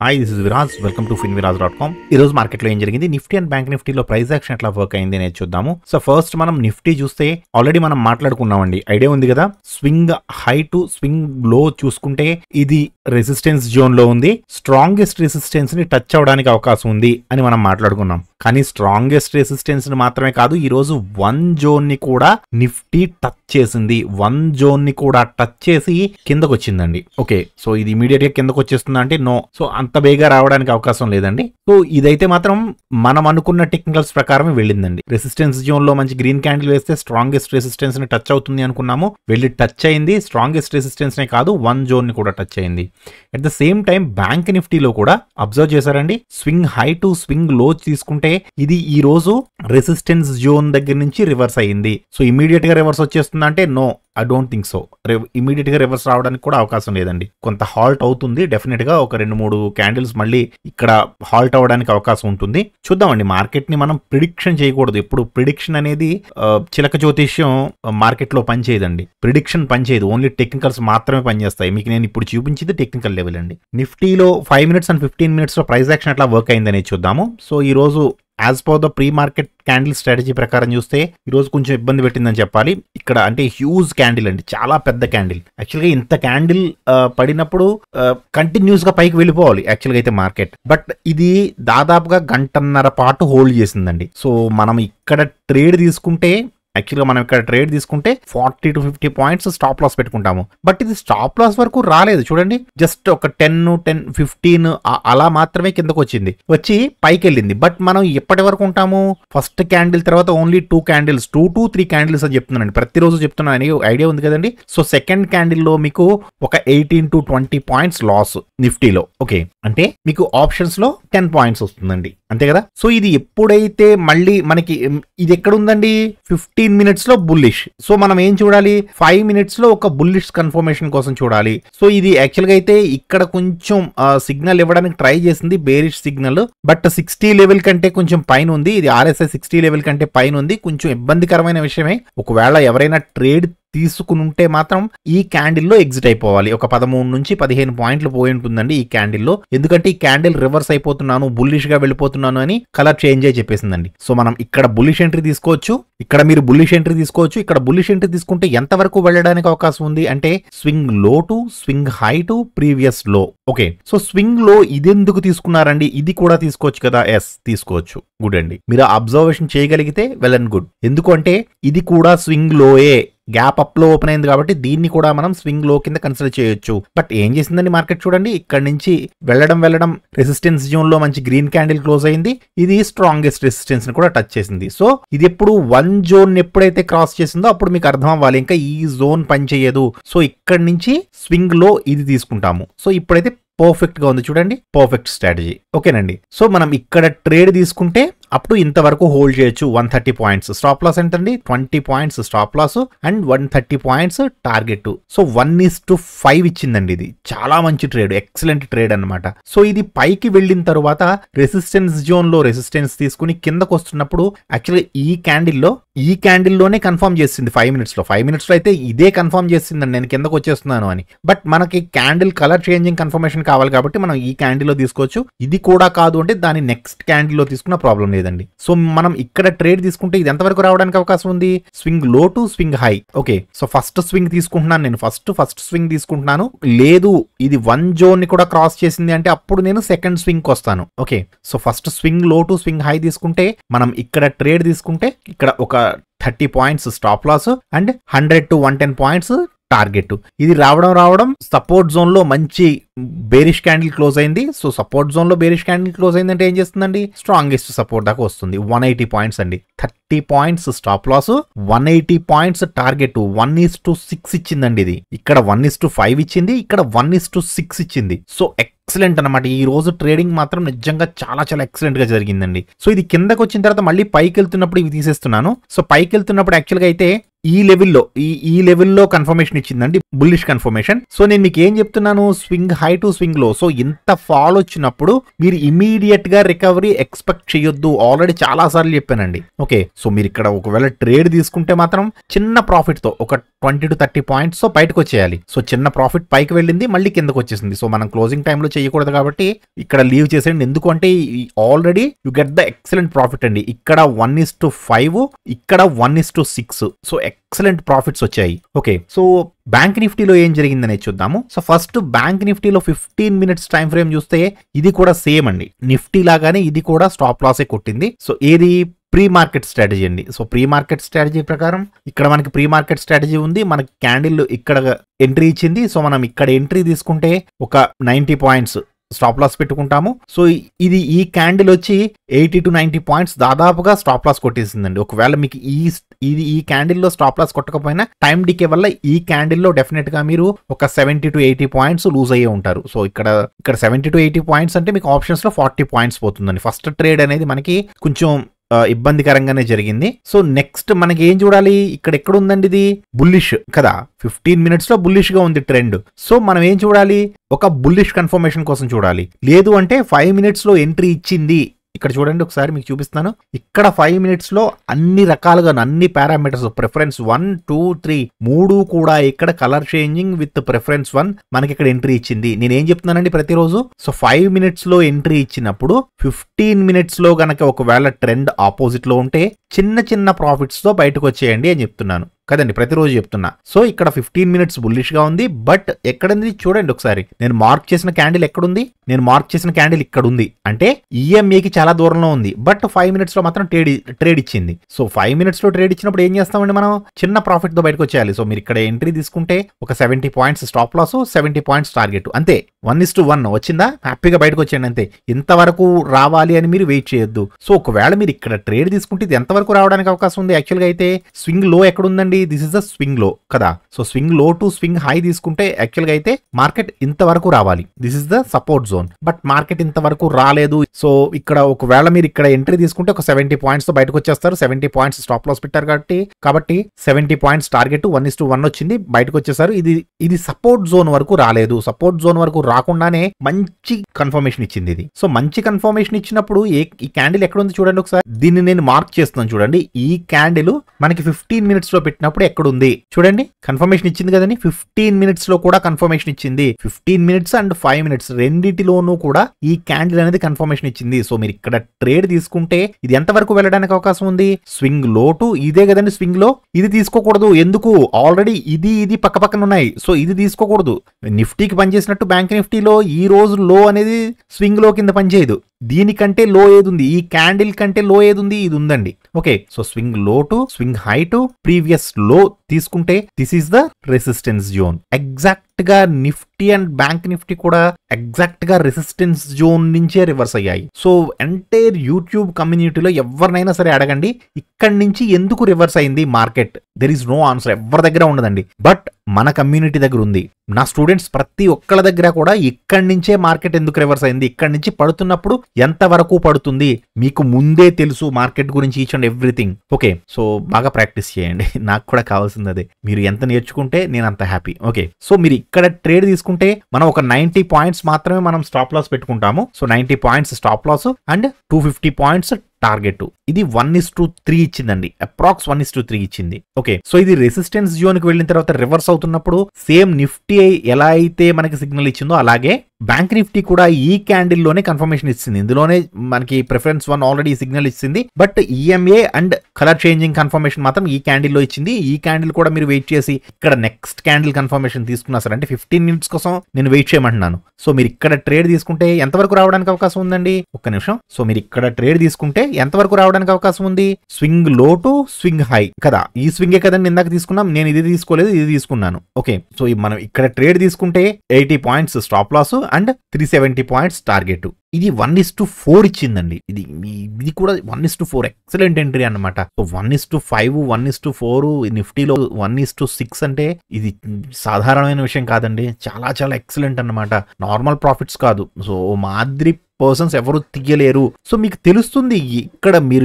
Hi this is Viraj welcome to finviraz.com. ఈ రోజు మార్కెట్లో ఏం జరిగింది, నిఫ్టీ అండ్ బ్యాంక్ నిఫ్టీలో ప్రైస్ యాక్షన్ ఎట్లా వర్క్ అయింది అనేది చూద్దాము. సో ఫస్ట్ మనం నిఫ్టీ చూస్తే ఆల్రెడీ మనం మాట్లాడుకున్నామండి, ఐడియా ఉంది కదా. స్వింగ్ హై టు స్వింగ్ లో చూసుకుంటే ఇది రెసిస్టెన్స్ జోన్ లో ఉంది, స్ట్రాంగెస్ట్ రెసిస్టెన్స్ ని టచ్ అవడానికి అవకాశం ఉంది అని మనం మాట్లాడుకున్నాం. కానీ స్ట్రాంగెస్ట్ రెసిస్టెన్స్ ని మాత్రమే కాదు, ఈ రోజు వన్ జోన్ ని కూడా నిఫ్టీ టచ్ చేసింది. వన్ జోన్ ని కూడా టచ్ చేసి కిందకు వచ్చిందండి. ఓకే, సో ఇది ఇమీడియట్ గా కిందకు వచ్చేస్తుందా అంటే నో. సో అంత బేగా రావడానికి అవకాశం లేదండి. సో ఇదైతే మాత్రం మనం అనుకున్న టెక్నికల్స్ ప్రకారమే వెళ్ళిందండి. రెసిస్టెన్స్ జోన్ లో మంచి గ్రీన్ క్యాండిల్ వేస్తే స్ట్రాంగెస్ట్ రెసిస్టెన్స్ ని టచ్ అవుతుంది అనుకున్నాము, వెళ్ళి టచ్ అయింది. స్ట్రాంగెస్ట్ రెసిస్టెన్స్ నే కాదు, వన్ జోన్ ని కూడా టచ్ అయింది. At the same time bank నిఫ్టీలో కూడా అబ్జర్వ్ చేశారండి, స్వింగ్ హై టు స్వింగ్ లో తీసుకుంటే ఇది ఈ రోజు రెసిస్టెన్స్ జోన్ దగ్గర నుంచి రివర్స్ అయ్యింది. సో ఇమీడియట్ గా రివర్స్ వచ్చేస్తుందా అంటే no, I don't think so. Immediate గా రివర్స్ రావడానికి కూడా అవకాశం లేదండి. కొంత హాల్ట్ అవుతుంది డెఫినెట్ గా. ఒక 2-3 క్యాండిల్స్ మళ్ళీ ఇక్కడ హాల్ట్ అవ్వడానికి అవకాశం ఉంటుంది. చూద్దామండి, మార్కెట్ ని మనం ప్రిడిక్షన్ చేయకూడదు. ఇప్పుడు ప్రిడిక్షన్ అనేది చిలక జ్యోతిష్యం మార్కెట్ లో పనిచేయదండి. ప్రిడిక్షన్ పనిచేయదు, ఓన్లీ టెక్నికల్స్ మాత్రమే పనిచేస్తాయి. మీకు నేను ఇప్పుడు చూపించింది టెక్నికల్ లెవెల్ అండి. నిఫ్టీలో 5 minutes and 15 minutes లో ప్రైస్ యాక్షన్ ఎట్లా వర్క్ అయిందనేది చూద్దాము. సో ఈ రోజు as per the pre market candle strategy ప్రకారం చూస్తే ఈ రోజు కొంచెం ఇబ్బంది పెట్టిందని చెప్పాలి. ఇక్కడ అంటే హ్యూజ్ క్యాండిల్ అండి, చాలా పెద్ద క్యాండిల్. యాక్చువల్గా ఇంత క్యాండిల్ పడినప్పుడు కంటిన్యూస్ గా పైకి వెళ్ళిపోవాలి యాక్చువల్గా అయితే మార్కెట్. బట్ ఇది దాదాపుగా గంటన్నర పాటు హోల్డ్ చేసిందండి. సో మనం ఇక్కడ ట్రేడ్ తీసుకుంటే, యాక్చువల్గా మనం ఇక్కడ ట్రేడ్ తీసుకుంటే 40 to 50 points స్టాప్ లాస్ పెట్టుకుంటాము. బట్ ఇది స్టాప్ లాస్ వరకు రాలేదు చూడండి, జస్ట్ ఒక 10-15 అలా మాత్రమే కిందకు వచ్చింది, వచ్చి పైకి వెళ్ళింది. బట్ మనం ఎప్పటి వరకు ఉంటాము, ఫస్ట్ క్యాండిల్ తర్వాత ఓన్లీ 2 candles, 2 to 3 candles అని చెప్తున్నానండి, ప్రతిరోజు చెప్తున్నాను, ఐడియా ఉంది కదండి. సో సెకండ్ క్యాండిల్ లో మీకు ఒక 18 to 20 points లాస్ నిఫ్టీలో. ఓకే, అంటే మీకు ఆప్షన్స్ లో 10 points వస్తుందండి, అంతే కదా. సో ఇది ఎప్పుడైతే మళ్ళీ మనకి ఇది ఎక్కడ ఉందండి, 15 minutes లో బుల్లిష్. సో మనం ఏం చూడాలి, 5 minutes లో ఒక బుల్లిష్ కన్ఫర్మేషన్ కోసం చూడాలి. సో ఇది యాక్చువల్గా అయితే ఇక్కడ కొంచెం సిగ్నల్ ఇవ్వడానికి ట్రై చేసింది, బేరిష్ సిగ్నల్. బట్ 60 లెవెల్ కంటే కొంచెం పైన ఉంది, ఇది RSI 60 లెవెల్ కంటే పైన ఉంది. కొంచెం ఇబ్బందికరమైన విషయమే. ఒకవేళ ఎవరైనా ట్రేడ్ తీసుకుని ఉంటే మాత్రం ఈ క్యాండిల్లో ఎగ్జిట్ అయిపోవాలి. ఒక 13 నుంచి 15 పాయింట్లు పోయి ఉంటుందండి ఈ క్యాండిల్లో. ఎందుకంటే ఈ క్యాండిల్ రివర్స్ అయిపోతున్నాను, బుల్లిష్ గా వెళ్ళిపోతున్నాను అని కలర్ చేంజ్ అయి చెప్పేసిందండి. సో మనం ఇక్కడ బుల్లిష్ ఎంట్రీ తీసుకోవచ్చు, ఇక్కడ మీరు బుల్లిష్ ఎంట్రీ తీసుకోవచ్చు. ఇక్కడ బుల్లిష్ ఎంట్రీ తీసుకుంటే ఎంత వరకు వెళ్ళడానికి అవకాశం ఉంది అంటే swing low to swing high to previous లో. ఓకే, సో స్వింగ్ లో ఇది ఎందుకు తీసుకున్నారండి, ఇది కూడా తీసుకోవచ్చు కదా. ఎస్, తీసుకోవచ్చు. గుడ్ అండి, మీరు అబ్జర్వేషన్ చేయగలిగితే వెల్ అండ్ గుడ్. ఎందుకంటే ఇది కూడా స్వింగ్ లోయే, గ్యాప్ అప్ లో ఓపెన్ అయింది కాబట్టి దీన్ని కూడా మనం స్వింగ్ లో కింద కన్సిడర్ చేయొచ్చు. బట్ ఏం చేసిందండి మార్కెట్ చూడండి, ఇక్కడ నుంచి వెళ్ళడం రెసిస్టెన్స్ జోన్ లో మంచి గ్రీన్ క్యాండిల్ క్లోజ్ అయింది. ఇది స్ట్రాంగెస్ట్ రెసిస్టెన్స్ ని కూడా టచ్ చేసింది. సో ఇది ఎప్పుడు వన్ జోన్ ఎప్పుడైతే క్రాస్ చేసిందో అప్పుడు మీకు అర్థం అవ్వాలి, ఇంకా ఈ జోన్ పనిచేయదు. సో ఇక్కడ నుంచి స్వింగ్ లో ఇది తీసుకుంటాము. సో ఇప్పుడైతే పర్ఫెక్ట్ గా ఉంది చూడండి, పర్ఫెక్ట్ స్ట్రాటజీ. ఓకేనండి, సో మనం ఇక్కడ ట్రేడ్ తీసుకుంటే అప్పుడు ఇంతవరకు హోల్డ్ చేయొచ్చు. 130 points స్టాప్ లాస్ ఎంతండి, 20 points stop loss and 130 points target. So 1:5 ఇచ్చిందండి. ఇది చాలా మంచి ట్రేడ్, ఎక్సలెంట్ ట్రేడ్ అనమాట. సో ఇది పైకి వెళ్ళిన తర్వాత రెసిస్టెన్స్ జోన్ లో రెసిస్టెన్స్ తీసుకుని కిందకు వస్తున్నప్పుడు యాక్చువల్గా ఈ క్యాండిల్లోనే కన్ఫర్మ్ చేసింది 5 minutes లో. 5 minutes లో అయితే ఇదే కన్ఫర్మ్ చేసిందండి, నేను కిందకు వచ్చేస్తున్నాను అని. బట్ మనకి క్యాండిల్ కలర్ చేంజింగ్ కన్ఫర్మేషన్ కావాలి కాబట్టి మనం ఈ క్యాండిల్లో తీసుకోవచ్చు. ఇది కూడా కాదు అంటే దాని నెక్స్ట్ క్యాండిల్లో తీసుకున్న ప్రాబ్లం లేదండి. సో మనం ఇక్కడ ట్రేడ్ తీసుకుంటే ఇది ఎంతవరకు రావడానికి అవకాశం ఉంది, swing low to swing high. Okay, so first swing తీసుకుంటున్నాను నేను, ఫస్ట్ స్వింగ్ తీసుకుంటున్నాను. లేదు, ఇది వన్ జోన్ ని కూడా క్రాస్ చేసింది అంటే అప్పుడు నేను సెకండ్ స్వింగ్ కి వస్తాను. Okay, so first swing low to swing high తీసుకుంటే మనం ఇక్కడ ట్రేడ్ తీసుకుంటే ఇక్కడ ఒక 30 points stop loss and 100 to 110 points target. ఇది రావడం సపోర్ట్ జోన్ లో మంచి బేరిష్ క్యాండిల్ క్లోజ్ అయింది. సో సపోర్ట్ జోన్ లో బేరిష్ క్యాండిల్ క్లోజ్ అయిందంటే ఏం చేస్తుందండి, స్ట్రాంగెస్ట్ సపోర్ట్ దాకా వస్తుంది. 180 points అండి, 30 points stop loss, 180 points target. 1:6 ఇచ్చిందండి. ఇది ఇక్కడ 1:5 ఇచ్చింది, ఇక్కడ 1:6 ఇచ్చింది. సో ఎక్సలెంట్ అనమాట. ఈ రోజు ట్రేడింగ్ మాత్రం నిజంగా చాలా చాలా ఎక్సలెంట్ గా జరిగిందండి. సో ఇది కిందకు వచ్చిన తర్వాత మళ్ళీ పైకి వెళ్తున్నప్పుడు ఇవి తీసేస్తున్నాను. సో పైకి వెళ్తున్నప్పుడు యాక్చువల్గా అయితే ఈ లెవెల్లో కన్ఫర్మేషన్ ఇచ్చిందండి, బుల్లిష్ కన్ఫర్మేషన్. సో నేను మీకు ఏం చెప్తున్నాను, స్వింగ్ హై టు స్వింగ్ లో. సో ఇంత ఫాల్ వచ్చినప్పుడు మీరు ఇమీడియట్ గా రికవరీ ఎక్స్పెక్ట్ చేయొద్దు. ఆల్రెడీ చాలా సార్లు చెప్పానండి. ఓకే, సో మీరు ఇక్కడ ఒకవేళ ట్రేడ్ తీసుకుంటే మాత్రం చిన్న ప్రాఫిట్ తో ఒక 20 to 30 పాయింట్స్ తో బయటకు వచ్చేయాలి. సో చిన్న ప్రాఫిట్ పైకి వెళ్ళింది, మళ్ళీ కిందకు వచ్చేసింది. సో మనం క్లోజింగ్ టైంలో చేయకూడదు కాబట్టి ఇక్కడ లీవ్ చేసేయండి. ఎందుకంటే already you get the excellent profit అండి. ఇక్కడ 1:5, ఇక్కడ 1:6. సో ఎక్సలెంట్ ప్రాఫిట్స్ వచ్చాయి. ఓకే, సో బ్యాంక్ నిఫ్టీలో ఏం జరిగిందనేది చూద్దాము. సో ఫస్ట్ బ్యాంక్ నిఫ్టీలో 15 minutes టైం ఫ్రేమ్ చూస్తే ఇది కూడా సేమ్ అండి, నిఫ్టీ లాగానే ఇది కూడా స్టాప్ లాసే కొట్టింది. సో ఏది ప్రీ మార్కెట్ స్ట్రాటజీ అండి. సో ప్రీ మార్కెట్ స్ట్రాటజీ ప్రకారం ఇక్కడ మనకి ప్రీ మార్కెట్ స్ట్రాటజీ ఉంది, మనకి క్యాండిల్ ఇక్కడ ఎంట్రీ ఇచ్చింది. సో మనం ఇక్కడ ఎంట్రీ తీసుకుంటే ఒక 90 పాయింట్స్ స్టాప్ లాస్ పెట్టుకుంటాము. సో ఈ క్యాండిల్ వచ్చి 80 to 90 పాయింట్స్ దాదాపుగా స్టాప్ లాస్ కొట్టేసిందండి. ఒకవేళ మీకు ఈ క్యాండిల్లో స్టాప్ లాస్ కొట్టకపోయినా టైం డికే వల్ల ఈ క్యాండిల్లో డెఫినెట్ గా మీరు ఒక 70 to 80 పాయింట్స్ లూజ్ అయ్యే ఉంటారు. సో ఇక్కడ 70 to 80 పాయింట్స్ అంటే మీకు ఆప్షన్స్ లో 40 పాయింట్స్ పోతుందండి. ఫస్ట్ ట్రేడ్ అనేది మనకి కొంచెం ఇబ్బందికరంగానే జరిగింది. సో నెక్స్ట్ మనకి ఏం చూడాలి, ఇక్కడ ఎక్కడ ఉందండి, ఇది బుల్లిష్ కదా, 15 minutes లో బుల్లిష్ గా ఉంది ట్రెండ్. సో మనం ఏం చూడాలి, ఒక బుల్లిష్ కన్ఫర్మేషన్ కోసం చూడాలి. లేదు అంటే 5 minutes లో ఎంట్రీ ఇచ్చింది. ఇక్కడ చూడండి, ఒకసారి మీకు చూపిస్తాను. ఇక్కడ 5 minutes లో అన్ని రకాలుగా అన్ని పారామీటర్స్ ప్రిఫరెన్స్ 1, 2, 3 3 కూడా ఇక్కడ కలర్ చేంజింగ్ విత్ ప్రిఫరెన్స్ 1 మనకి ఇక్కడ ఎంట్రీ ఇచ్చింది. నేనేం చెప్తున్నానండి ప్రతిరోజు, సో 5 minutes లో ఎంట్రీ ఇచ్చినప్పుడు 15 minutes లో గనక ఒకవేళ ట్రెండ్ ఆపోజిట్ లో ఉంటే చిన్న ప్రాఫిట్స్ తో బయటకు వచ్చేయండి అని చెప్తున్నాను కదండి, ప్రతిరోజు చెప్తున్నా. సో ఇక్కడ 15 minutes బుల్లిష్ గా ఉంది. బట్ ఎక్కడుంది చూడండి ఒకసారి, నేను మార్క్ చేసిన క్యాండిల్ ఎక్కడుంది, నేను మార్క్ చేసిన క్యాండిల్ ఇక్కడ ఉంది. అంటే ఈఎంఏకి చాలా దూరంలో ఉంది. బట్ 5 minutes లో మాత్రం ట్రేడ్ ఇచ్చింది. సో 5 minutes లో ట్రేడ్ ఇచ్చినప్పుడు ఏం చేస్తామండి, మనం చిన్న ప్రాఫిట్ తో బయటకు వచ్చేయాలి. సో మీరు ఇక్కడ ఎంట్రీ తీసుకుంటే ఒక 70 points stop loss, 70 points target, అంతే. 1:1 వచ్చిందా, హ్యాపీగా బయటకు వచ్చేయండి అంతే. ఇంతవరకు రావాలి అని మీరు వెయిట్ చేయొద్దు. సో ఒకవేళ మీరు ఇక్కడ ట్రేడ్ తీసుకుంటే ఇది ఎంతవరకు రావడానికి అవకాశం ఉంది, యాక్చువల్గా అయితే స్వింగ్ లో ఎక్కడ ఉందండి, దిస్ ఇస్ ద స్వింగ్ లో కదా. So swing low to swing high తీసుకుంటే యాక్చువల్ గా అయితే మార్కెట్ ఇంతవరకు రావాలి, this is the support zone. But market ఇంతవరకు రాలేదు. సో ఇక్కడ ఒకవేళ మీరు ఇక్కడ ఎంట్రీ తీసుకుంటే ఒక 70 పాయింట్స్ తో బయటకు వచ్చేస్తారు. 70 పాయింట్స్ స్టాప్ లాస్ పెట్టారు కాబట్టి 70 పాయింట్స్ టార్గెట్ 1:1 వచ్చింది, బయటకు వచ్చేసారు. ఇది సపోర్ట్ జోన్ వరకు రాలేదు. సపోర్ట్ జోన్ వరకు రాకుండానే మంచి కన్ఫర్మేషన్ ఇచ్చింది ఇది. సో మంచి కన్ఫర్మేషన్ ఇచ్చినప్పుడు ఈ క్యాండిల్ ఎక్కడ ఉంది చూడండి ఒకసారి, దీన్ని నేను మార్క్ చేస్తున్నాను చూడండి. ఈ క్యాండిల్ మనకి 15 minutes లో పెట్టినప్పుడు ఎక్కడ ఉంది చూడండి, కన్ఫర్మేషన్ ఇచ్చింది కదండి. 15 minutes లో కూడా కన్ఫర్మేషన్ ఇచ్చింది. 15 minutes అండ్ 5 minutes రెండిటిలోనూ కూడా ఈ క్యాండిల్ అనేది కన్ఫర్మేషన్ ఇచ్చింది. సో మీరు ఇక్కడ ట్రేడ్ తీసుకుంటే ఇది ఎంత వరకు వెళ్ళడానికి అవకాశం ఉంది, స్వింగ్ లో టు ఇదే కదండి, స్వింగ్ లో ఇది తీసుకోకూడదు. ఎందుకు, ఆల్రెడీ ఇది పక్కన ఉన్నాయి. సో ఇది తీసుకోకూడదు. నిఫ్టీకి పనిచేసినట్టు బ్యాంక్ నిఫ్టీలో ఈ రోజు లో అనేది స్వింగ్ లో కింద పనిచేయదు. దీనికంటే లో ఏది ఉంది, ఈ క్యాండిల్ కంటే లో ఏది ఉంది, ఇది ఉందండి. Okay, so swing low to swing high to previous low తీసుకుంటే this is the resistance zone. Exact గా నిఫ్టీ అండ్ బ్యాంక్ నిఫ్టీ కూడా ఎగ్జాక్ట్ గా రెసిస్టెన్స్ జోన్ నుంచే రివర్స్ అయ్యాయి. సో ఎంటైర్ యూట్యూబ్ కమ్యూనిటీలో ఎవరినైనా సరే అడగండి, ఇక్కడి నుంచి ఎందుకు రివర్స్ అయింది market, there is no answer, ఎవరి దగ్గర ఉండదండి. బట్ మన కమ్యూనిటీ దగ్గర ఉంది. నా స్టూడెంట్స్ ప్రతి ఒక్కళ్ళ దగ్గర కూడా ఇక్కడి నుంచే మార్కెట్ ఎందుకు రివర్స్ అయింది, ఇక్కడి నుంచి పడుతున్నప్పుడు ఎంత వరకు పడుతుంది మీకు ముందే తెలుసు మార్కెట్ గురించి, each and everything. Okay, so బాగా ప్రాక్టీస్ చేయండి, నాకు కూడా కావాల్సింది అదే. మీరు ఎంత నేర్చుకుంటే నేను అంత హ్యాపీ. ఓకే, సో మీరు ఇక్కడ ట్రేడ్ తీసుకుంటే మనం ఒక 90 పాయింట్స్ మాత్రమే మనం స్టాప్ లాస్ పెట్టుకుంటాము. So 90 points stop loss and 250 points target. ఇది 1:3 ఇచ్చిందండి, అప్రాక్స్ 1:3 ఇచ్చింది. ఓకే, సో ఇది రెసిస్టెన్స్ జోన్ కి వెళ్ళిన తర్వాత రివర్స్ అవుతున్నప్పుడు సేమ్ నిఫ్టీ ఎలా అయితే మనకి సిగ్నల్ ఇచ్చిందో అలాగే బ్యాంక్ నిఫ్టీ కూడా ఈ క్యాండిల్ లోనే కన్ఫర్మేషన్ ఇచ్చింది. ఇందులోనే మనకి ప్రిఫరెన్స్ 1 ఆల్రెడీ సిగ్నల్ ఇచ్చింది. But EMA and colour changing confirmation మాత్రం ఈ క్యాండిల్ లో ఇచ్చింది. ఈ క్యాండిల్ కూడా మీరు వెయిట్ చేసి ఇక్కడ నెక్స్ట్ క్యాండిల్ కన్ఫర్మేషన్ తీసుకున్నా సరే, అంటే 15 minutes కోసం నేను వెయిట్ చేయమంటున్నాను. సో మీరు ఇక్కడ ట్రేడ్ తీసుకుంటే ఎంతవరకు రావడానికి అవకాశం ఉందండి, ఒక్క నిమిషం. సో మీరు ఇక్కడ ట్రేడ్ తీసుకుంటే ఎంతవరకు రావడానికి అవకాశం ఉంది, swing low to swing high కదా, ఈ స్వింగే కదండి ఇందాక తీసుకున్నాం. నేను ఇది తీసుకోలేదు, ఇది తీసుకున్నాను. ఓకే, సో మనం ఇక్కడ ట్రేడ్ తీసుకుంటే 80 points stop loss and 370 points target. ఇది 1:4 ఇచ్చిందండి. ఇది కూడా 1:4 ఎక్సలెంట్ ఎంట్రీ అన్నమాట. సో 1:5 1:4 నిఫ్టీలో 1:6 అంటే ఇది సాధారణమైన విషయం కాదండి, చాలా చాలా ఎక్సలెంట్ అన్నమాట. నార్మల్ ప్రాఫిట్స్ కాదు. సో మాదిరి పర్సన్స్ ఎవరు తీయలేరు. సో మీకు తెలుస్తుంది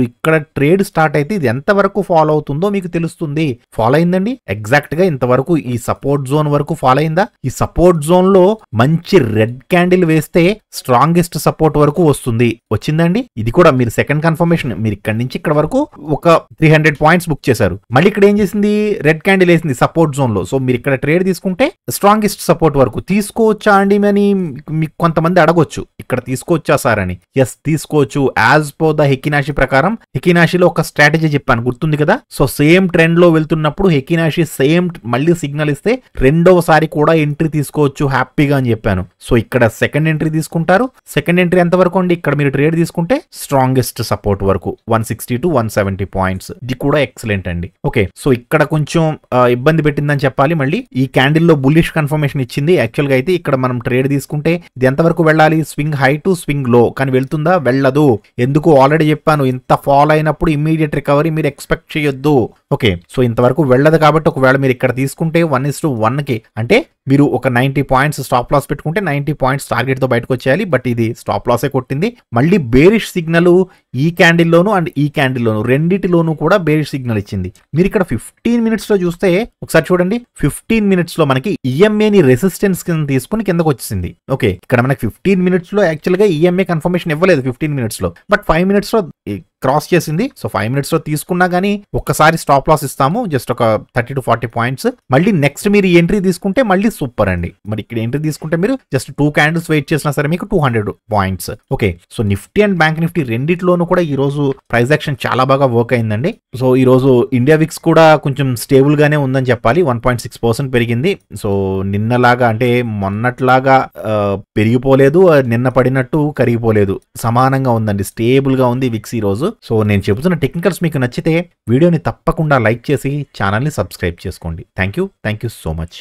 ఇక్కడ ట్రేడ్ స్టార్ట్ అయితే ఇది ఎంత వరకు ఫాలో అవుతుందో మీకు తెలుస్తుంది. ఫాలో అయిందండి ఎగ్జాక్ట్ గా ఇంతవరకు ఈ సపోర్ట్ జోన్ వరకు ఫాలో అయిందా? ఈ సపోర్ట్ జోన్ లో మంచి రెడ్ క్యాండిల్ వేస్తే స్ట్రాంగెస్ట్ సపోర్ట్ వరకు వస్తుంది. వచ్చిందండి. ఇది కూడా మీరు సెకండ్ కన్ఫర్మేషన్. మీరు ఇక్కడ నుంచి ఇక్కడ వరకు ఒక 300 పాయింట్స్ బుక్ చేశారు. మళ్ళీ ఇక్కడ ఏం చేసింది? రెడ్ క్యాండిల్ వేసింది సపోర్ట్ జోన్ లో. సో మీరు ఇక్కడ ట్రేడ్ తీసుకుంటే స్ట్రాంగెస్ట్ సపోర్ట్ వరకు తీసుకోవచ్చా అండి అని మీకు కొంతమంది అడగొచ్చు. ఇక్కడ తీసుకోవచ్చా సార్ అని. ఎస్ తీసుకోవచ్చు. యాజ్ పర్ ద హెకినాషి ప్రకారం, హెకినాషిలో ఒక స్ట్రాటజీ చెప్పాను గుర్తుంది కదా. సో సేమ్ ట్రెండ్ లో వెళ్తున్నప్పుడు హెకినాషి సేమ్ మళ్ళీ సిగ్నల్ ఇస్తే రెండవసారి కూడా ఎంట్రీ తీసుకోవచ్చు హ్యాపీగా అని చెప్పాను. సో ఇక్కడ సెకండ్ ఎంట్రీ తీసుకుంటారు. సెకండ్ ఎంట్రీ ఎంత వరకు అండి? ఇక్కడ మీరు ట్రేడ్ తీసుకుంటే స్ట్రాంగెస్ట్ సపోర్ట్ వరకు 160 to 170 పాయింట్స్. ఇది కూడా ఎక్సలెంట్ అండి. ఓకే, సో ఇక్కడ కొంచెం ఇబ్బంది పెట్టిందని చెప్పాలి. మళ్ళీ ఈ క్యాండిల్ లో బుల్లిష్ కన్ఫర్మేషన్ ఇచ్చింది. యాక్చువల్ గా అయితే ఇక్కడ మనం ట్రేడ్ తీసుకుంటే ఇది ఎంత వరకు వెళ్ళాలి? స్వింగ్ హై టు స్వింగ్ లో. కానీ వెళ్తుందా? వెళ్ళదు. ఎందుకు? ఆల్రెడీ చెప్పాను, ఇంత ఫాల్ అయినప్పుడు ఇమ్మీడియట్ రికవరీ మీరు ఎక్స్పెక్ట్ చేయొద్దు. ఓకే, సో ఇంతవరకు వెళ్ళదు కాబట్టి ఒకవేళ మీరు ఇక్కడ తీసుకుంటే 1:1 కి అంటే మీరు ఒక 90 పాయింట్స్ స్టాప్ లాస్ పెట్టుకుంటే 90 పాయింట్స్ టార్గెట్ తో బయటకు వచ్చేయాలి. బట్ ఇది స్టాప్ లాసే కొట్టింది. మళ్ళీ బేరిష్ సిగ్నల్ ఈ క్యాండిల్లోను అండ్ ఈ క్యాండిల్లోను రెండిటిలోనూ కూడా బేరిష్ సిగ్నల్ ఇచ్చింది. మీరు ఇక్కడ 15 మినిట్స్ లో చూస్తే ఒకసారి చూడండి. 15 మినిట్స్ లో మనకి ఈఎంఏని రెసిస్టెన్స్ కింద తీసుకుని కిందకు వచ్చేసింది. ఓకే, ఇక్కడ మనకి 15 మినిట్స్ లో యాక్చువల్ గా ఈఎంఏ కన్ఫర్మేషన్ ఇవ్వలేదు 15 మినిట్స్ లో. బట్ 5 మినిట్స్ లో క్రాస్ చేసింది. సో 5 మినిట్స్ లో తీసుకున్నా గానీ ఒక్కసారి స్టాప్ లాస్ ఇస్తాము, జస్ట్ ఒక 30 to 40 పాయింట్స్. మళ్ళీ నెక్స్ట్ మీరు ఎంట్రీ తీసుకుంటే మళ్ళీ సూపర్ అండి. మరి ఇక్కడ ఎంట్రీ తీసుకుంటే మీరు జస్ట్ 2 క్యాండిల్స్ వెయిట్ చేసినా సరే మీకు 200 points. Okay, so Nifty and bank Nifty రెండిట్లోనూ కూడా ఈ రోజు ప్రైస్ యాక్షన్ చాలా బాగా వర్క్ అయిందండి. సో ఈ రోజు ఇండియా విక్స్ కూడా కొంచెం స్టేబుల్ గానే ఉందని చెప్పాలి. 1.6% పెరిగింది. సో నిన్నలాగా అంటే మొన్నట్లాగా పెరిగిపోలేదు, నిన్న పడినట్టు కరిగిపోలేదు, సమానంగా ఉందండి. స్టేబుల్ గా ఉంది విక్స్ ఈ రోజు. సో నేను చెబుతున్న టెక్నికల్స్ మీకు నచ్చితే వీడియోని తప్పకుండా లైక్ చేసి ఛానల్ని సబ్స్క్రైబ్ చేసుకోండి. Thank you so much.